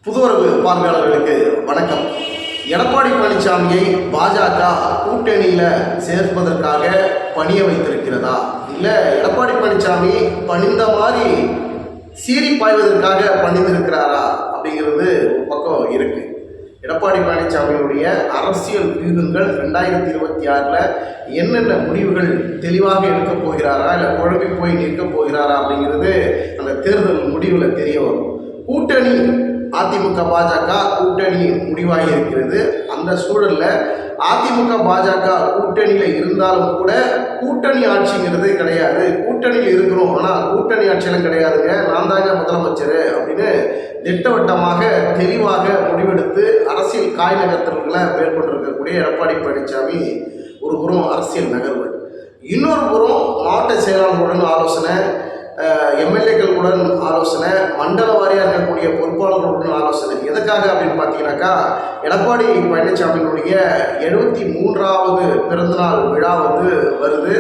புதுவரவு பார்வையாளர்களுக்கு வணக்கம். எடப்பாடி பழனிசாமியை பாஜக கூட்டணியில் சேர்ப்பதற்காக பணிய வைத்திருக்கிறதா, இல்லை எடப்பாடி பழனிசாமி பணிந்த மாதிரி சீறி பாய்வதற்காக பணிந்திருக்கிறாரா அப்படிங்கிறது ஒரு பக்கம் இருக்கு. எடப்பாடி பழனிசாமியுடைய அரசியல் வியூகங்கள் 2026 என்னென்ன முடிவுகள் தெளிவாக எடுக்கப் போகிறாரா, இல்லை குழம்பி போய் நிற்கப் போகிறாரா அப்படிங்கிறது அந்த தேர்தல் முடிவில் தெரிய வரும். கூட்டணி அதிமுக பாஜக கூட்டணி முடிவாகி இருக்கிறது. அந்த சூழலில் அதிமுக பாஜக கூட்டணியில் இருந்தாலும் கூட கூட்டணி ஆட்சிங்கிறது கிடையாது. கூட்டணியில் இருக்கிறோம், ஆனால் கூட்டணி ஆட்சியெல்லாம் கிடையாதுங்க, நான் தாங்க முதலமைச்சர் அப்படின்னு திட்டவட்டமாக தெளிவாக முடிவெடுத்து அரசியல் காய் நகர்த்தல்களை மேற்கொண்டிருக்கக்கூடிய எடப்பாடி பழனிசாமி ஒரு புறம் அரசியல் நகர்வு, இன்னொரு புறம் மாவட்ட செயலாளர்களுடன் ஆலோசனை, எம்எல்ஏக்களுடன் ஆலோசனை, மண்டல வாரியாக இருக்கக்கூடிய பொறுப்பாளர்களுடன் ஆலோசனை. எதுக்காக அப்படின்னு பார்த்தீங்கன்னாக்கா, எடப்பாடி பழனிசாமியினுடைய 73வது பிறந்தநாள் விழா வருது.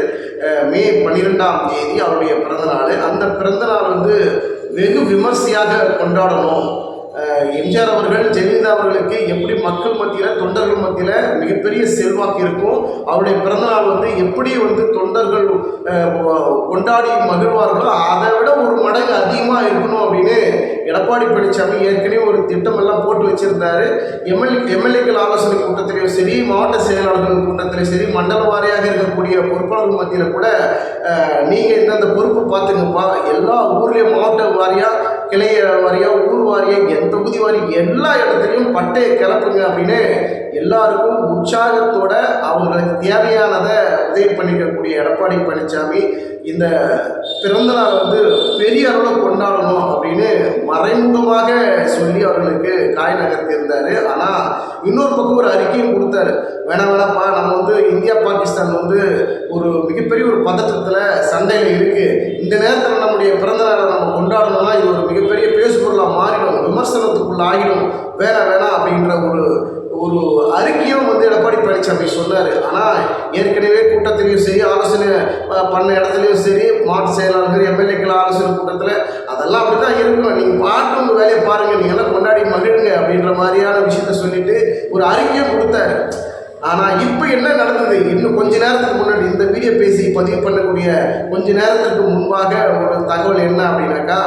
மே 12ஆம் தேதி அவருடைய பிறந்தநாள். அந்த பிறந்தநாள் வெகு விமர்சையாக கொண்டாடணும். எம்ஜிஆர் அவர்கள், ஜெயலலிதா அவர்களுக்கு எப்படி மக்கள் மத்தியில், தொண்டர்கள் மத்தியில் மிகப்பெரிய செல்வாக்கு இருக்கும், அவருடைய பிறந்தநாள் எப்படி தொண்டர்கள் கொண்டாடி மகிழ்வார்களோ அதை விட ஒரு மடங்கு அதிகமாக இருக்கணும் அப்படின்னு எடப்பாடி பழனிசாமி ஏற்கனவே ஒரு திட்டம் எல்லாம் போட்டு வச்சிருந்தாரு. எம்எல்ஏக்கள் ஆலோசனை கூட்டத்திலையும் சரி, மாவட்ட செயலாளர்கள் கூட்டத்திலையும் சரி, மண்டல வாரியாக இருக்கக்கூடிய பொறுப்பாளர்கள் மத்தியில் கூட நீங்கள் இந்தந்த பொறுப்பு பார்த்துங்கப்பா, எல்லா ஊர்லேயும் மாவட்ட வாரியாக, கிளைய வாரியாக, ஊர் வாரியாக, என் தொகுதி வாரி எல்லா இடத்துலையும் பட்டையை கிளப்புங்க அப்படின்னு எல்லாருக்கும் உற்சாகத்தோட அவங்களுக்கு தேவையானதை உதவி பண்ணிக்கக்கூடிய எடப்பாடி பழனிசாமி இந்த பிறந்தநாள் பெரிய அளவில் கொண்டாடணும் அப்படின்னு மறைமுகமாக சொல்லி அவர்களுக்கு காய் நகர்த்தியிருந்தார். ஆனால் இன்னொரு பக்கம் ஒரு அறிக்கையும் கொடுத்தாரு. வேணாப்பா, நம்ம இந்தியா பாகிஸ்தான் ஒரு மிகப்பெரிய ஒரு பதற்றத்தில் சண்டையில் இருக்குது, இந்த நேரத்தில் நம்முடைய பிறந்தநாளை நம்ம கொண்டாடணும்னா இது ஒரு மிகப்பெரிய பேசுபொருளாக மாறிடும், விமர்சனத்துக்குள்ள ஆகிடும், வேணாம் அப்படின்ற ஒரு அறிக்கையும் எடப்பாடி பழனிசாமி சொன்னார். ஆனால் ஏற்கனவே கூட்டத்திலையும் சரி, ஆலோசனை பண்ண இடத்துலையும் சரி, மாவட்ட செயலாளர்கள், எம்எல்ஏக்கள் ஆலோசனை கூட்டத்தில் அதெல்லாம் அப்படி தான் இருக்கணும், நீங்கள் பாட்டு உங்கள் வேலையை பாருங்கள், நீங்கள்லாம் கொண்டாடி மகிழுங்க அப்படின்ற மாதிரியான விஷயத்த சொல்லிட்டு ஒரு அறிக்கையும் கொடுத்தாரு. ஆனால் இப்போ என்ன நடந்தது, இன்னும் கொஞ்ச நேரத்துக்கு முன்னாடி இந்த வீடியோ பேசி பதிவு பண்ணக்கூடிய கொஞ்ச நேரத்துக்கு முன்பாக ஒரு தகவல் என்ன அப்படின்னாக்கா,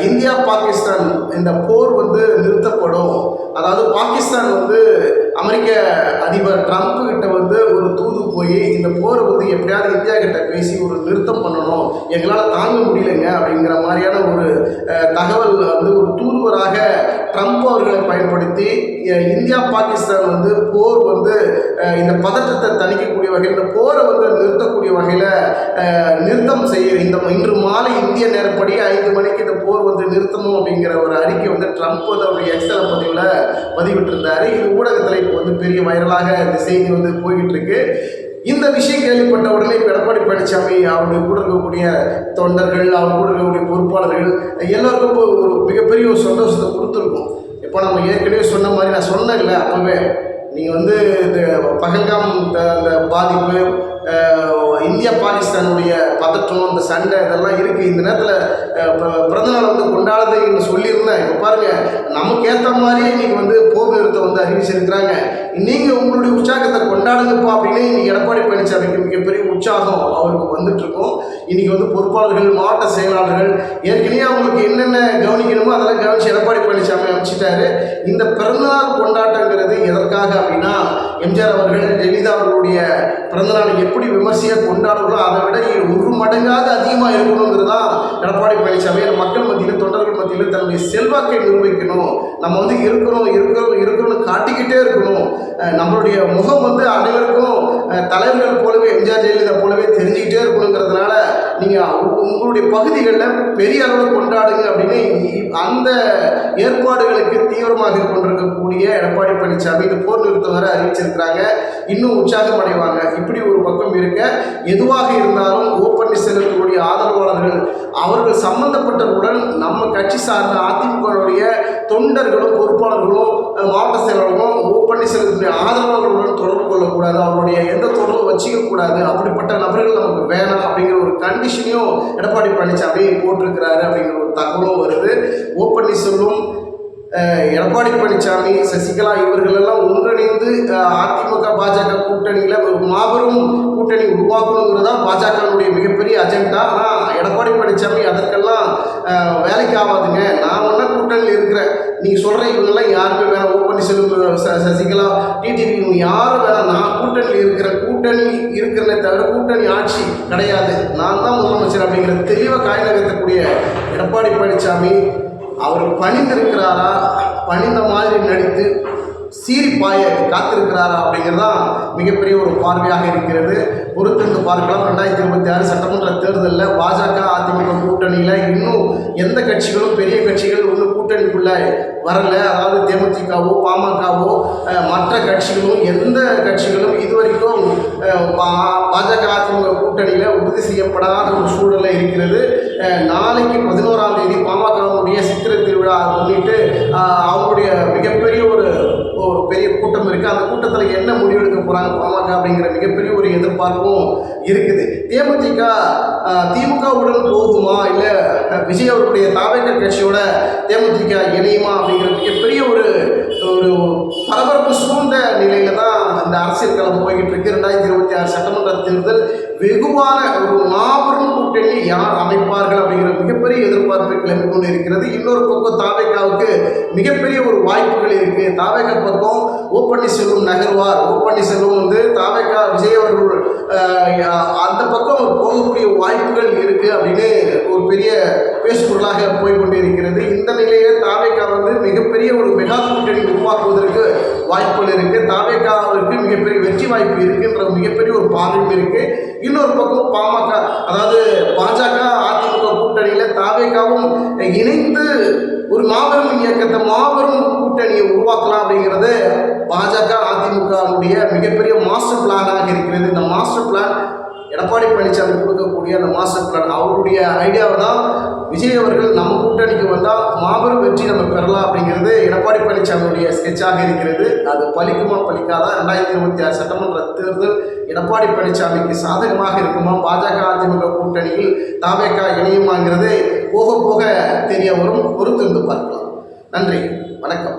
இந்தியா பாகிஸ்தான் இந்த போர் நிறுத்தப்படும். அதாவது பாகிஸ்தான் அமெரிக்க அதிபர் ட்ரம்ப் கிட்ட ஒரு தூது போய் இந்த போரை எப்படியாவது இந்தியா கிட்ட பேசி ஒரு நிறுத்தம் பண்ணணும், எங்களால் தாங்க முடியலைங்க அப்படிங்கிற மாதிரியான ஒரு தகவல் ஒரு தூதுவராக ட்ரம்ப் அவர்களை பயன்படுத்தி இந்தியா பாகிஸ்தான் போர் இந்த பதற்றத்தை தணிக்கக்கூடிய வகையில், இந்த போரை நிறுத்தக்கூடிய வகையில் நிறுத்தம் செய்ய இன்று மாலை இந்திய நேரப்படி 5 மணிக்கு இந்த போர் நிறுத்தணும் அப்படிங்கிற ஒரு அறிக்கை ட்ரம்ப் அவருடைய எக்ஸல பதிவிட்டிருந்தாரு. இது ஊடகத்தில் இப்போ பெரிய வைரலாக இந்த செய்தி போய்கிட்டு இருக்கு. இந்த விஷயம் கேள்விப்பட்ட உடனே இப்போ எடப்பாடி பழனிசாமி, அவருடைய கூட இருக்கக்கூடிய தொண்டர்கள், அவர் கூட இருக்கக்கூடிய பொறுப்பாளர்கள் எல்லாருக்கும் ஒரு மிகப்பெரிய ஒரு சந்தோஷத்தை கொடுத்துருக்கும். இப்போ நம்ம ஏற்கனவே சொன்ன மாதிரி, நான் சொன்னேன்ல அப்போவே, நீங்கள் இந்த பகல்காம் அந்த பாதிப்பு, இந்தியா பாகிஸ்தானுடைய பதற்றம், இந்த சண்டை இதெல்லாம் இருக்குது. இந்த நேரத்தில் பிறந்தநாள் கொண்டாடுறதுன்னு சொல்லியிருந்தேன். இப்போ பாருங்கள், நமக்கு ஏற்ற மாதிரியே இன்றைக்கி போர் நிறுத்தம் அறிவிச்சிருக்கிறாங்க. நீங்கள் உங்களுடைய உற்சாகத்தை கொண்டாடுங்கப்பா அப்படின்னு இன்றைக்கி எடப்பாடி பழனிசாமிக்கு மிகப்பெரிய உற்சாகம் அவருக்கு வந்துட்டுருக்கோம். இன்றைக்கி பொறுப்பாளர்கள், மாவட்ட செயலாளர்கள் ஏற்கனவே அவங்களுக்கு என்னென்ன கவனிக்கணுமோ அதெல்லாம் கவனித்து எடப்பாடி பழனிசாமி அமைச்சிட்டாரு. இந்த பிறந்தநாள் கொண்டாட்டங்கிறது எதற்காக அப்படின்னா, எம்ஜிஆர் அவர்கள், ஜெயலலிதா அவர்களுடைய பிறந்தநாள் எப்படி விமர்சையாக கொண்டாடுறோம் அதை விட 1 மடங்காக அதிகமாக இருக்கணுங்கிறதா எடப்பாடி பழனிசாமி மக்கள் மத்தியில், தொண்டர்கள் மத்தியில் தன்னுடைய செல்வாக்கை நிர்வகிக்கணும். நம்ம இருக்கிறோம்னு காட்டிக்கிட்டே இருக்கணும். நம்மளுடைய முகம் அனைவருக்கும் தலைவர்கள் போலவே, எம்ஜிஆர் ஜெயலலிதா போலவே தெரிஞ்சுக்கிட்டே இருக்கணுங்கிறதுனால நீங்கள் உங்களுடைய பகுதிகளில் பெரிய அளவில் கொண்டாடுங்க அப்படின்னு அந்த ஏற்பாடுகளுக்கு தீவிரமாக கொண்டிருக்கக்கூடிய எடப்பாடி பழனிசாமி இந்த போர் நிறுத்தம் வரை அறிவிச்சிருக்கிறாங்க. இன்னும் உற்சாகம் அடைவாங்க. இப்படி ஒரு பக்கம் இருக்க, எதுவாக இருந்தாலும் ஓப்பன்னீர்செல்வத்தினுடைய ஆதரவாளர்கள் அவர்கள் சம்பந்தப்பட்டவுடன் நம்ம கட்சி சார்ந்த அதிமுகவுடைய தொண்டர்களும், பொறுப்பாளர்களும், மாவட்ட செயலாளர்களும் ஓப்பன்னீர்செல்வத்தினுடைய ஆதரவாளர்களுடன் தொடர்பு கொள்ளக்கூடாது, அவருடைய எந்த தொடர்பு வச்சுக்கக்கூடாது, அப்படிப்பட்ட நபர்கள் நமக்கு வேணாம் அப்படிங்கிற ஒரு கண்டிஷனையும் எடப்பாடி பழனிசாமி போட்டிருக்கிறாரு அப்படிங்கிற ஒரு தகவலும் வருது. ஓப்பன்னீர்செல்வம் எடப்பாடி பழனிசாமி, சசிகலா இவர்களெல்லாம் ஒன்றிணைந்து அதிமுக பாஜக கூட்டணியில் ஒரு மாபெரும் கூட்டணி உருவாக்கணுங்கிறதா பாஜகனுடைய மிகப்பெரிய அஜெண்டா. ஆனால் எடப்பாடி பழனிசாமி அதற்கெல்லாம் வேலைக்கு ஆகாதுங்க, நான் ஒன்றா கூட்டணியில் இருக்கிறேன், நீங்கள் சொல்கிற இவங்கெல்லாம் யாருமே வேணாம், ஓ பன்னீர்செல்வம், சசிகலா, டிடிவி இவங்க யாரும் வேணாம், நான் கூட்டணியில் இருக்கிறேன், கூட்டணி இருக்கிறதே தவிர கூட்டணி ஆட்சி கிடையாது, நான் தான் முதலமைச்சர் அப்படிங்கிற தெளிவாக காய் நகர்த்தக்கூடிய எடப்பாடி பழனிசாமி அவர் பணிந்திருக்கிறாரா, பணிந்த மாதிரி நடித்து சீரிப்பாய காத்திருக்கிறாரா அப்படிங்கிறதான் மிகப்பெரிய ஒரு பார்வையாக இருக்கிறது. பொறுத்திருந்து பார்க்கலாம். 2026 சட்டமன்ற தேர்தலில் பாஜக அதிமுக கூட்டணியில் இன்னும் எந்த கட்சிகளும் பெரிய கட்சிகள் இன்னும் கூட்டணிக்குள்ளே வரல. அதாவது தேமுதிகவோ பாமகவோ மற்ற கட்சிகளும் எந்த கட்சிகளும் இதுவரைக்கும் பாஜக அதிமுக கூட்டணியில் உறுதி செய்யப்படாத ஒரு சூழலில் இருக்கிறது. நாளைக்கு 11ஆம் தேதி பாமகவுடைய சித்திரை திருவிழா முன்னிட்டு அவங்களுடைய மிகப்பெரிய ஒரு பெரிய கூட்டம் இருக்குது. அந்த கூட்டத்தில் என்ன முடிவெடுக்க போகிறாங்க பாமக அப்படிங்கிற மிகப்பெரிய ஒரு எதிர்பார்ப்பும் இருக்குது. திமுகவுடன் போகுமா, இல்லை விஜய் அவர்களுடைய தாவேக கட்சியோட தேமுதிக இணையுமா அப்படிங்கிற மிகப்பெரிய ஒரு பரபரப்பு சூழ்ந்த நிலையில தான் இந்த அரசியல் களம் போய்கிட்டு இருக்கு. 2026 சட்டமன்ற தேர்தல் வெகுவான ஒரு மாபெரும் கூட்டணி யார் அமைப்பார்கள் அப்படிங்கிற மிகப்பெரிய எதிர்பார்ப்பை கிளம்பி கொண்டு இருக்கிறது. இன்னொரு பக்கம் தாவேகாவுக்கு மிகப்பெரிய ஒரு வாய்ப்புகள் இருக்கு. தாவேகா பக்கம் ஓ பன்னீர்செல்வம் நகர்வார், ஓ பன்னீர்செல்வம் தாவேகா விஜய் அவர்கள் அந்த பக்கம் போகக்கூடிய வாய்ப்புகள் இருக்கு அப்படின்னு ஒரு பெரிய பேசுபொருளாக போய்கொண்டு இருக்கிறது. இந்த நிலையில தாவேகா மிகப்பெரிய ஒரு மெகா கூட்டணி உருவாக்குவதற்கு வாய்ப்புகள் இருக்கு. தாவேகாவிற்கு மிகப்பெரிய வெற்றி வாய்ப்பு இருக்குன்ற மிகப்பெரிய ஒரு பார்வையும் இருக்கு. இன்னொரு பக்கம் பாமக, அதாவது பாஜக அதிமுக கூட்டணியில தாவேகாவும் இணைந்து ஒரு மாபெரும் இயக்கத்தை, மாபெரும் கூட்டணியை உருவாக்கலாம் அப்படிங்கிறது பாஜக அதிமுகவுடைய மிகப்பெரிய மாஸ்டர் பிளானாக இருக்கிறது. இந்த மாஸ்டர் பிளான் எடப்பாடி பழனிசாமி கொடுக்கக்கூடிய அந்த மாஸ்டர் பிளான், அவருடைய ஐடியாவை தான் விஜய் அவர்கள் நம்ம கூட்டணிக்கு வந்தால் மாபெரும் வெற்றி நம்ம பெறலாம் அப்படிங்கிறது எடப்பாடி பழனிசாமியுடைய ஸ்கெட்சாக இருக்கிறது. அது பலிக்குமா பலிக்காதா, 2026 சட்டமன்ற தேர்தல் எடப்பாடி பழனிசாமிக்கு சாதகமாக இருக்குமா, பாஜக அதிமுக கூட்டணியில் தாவேகா இணையுமாங்கிறது போக போக தெரிய வரும். பொறுத்திருந்து பார்க்கலாம். நன்றி, வணக்கம்.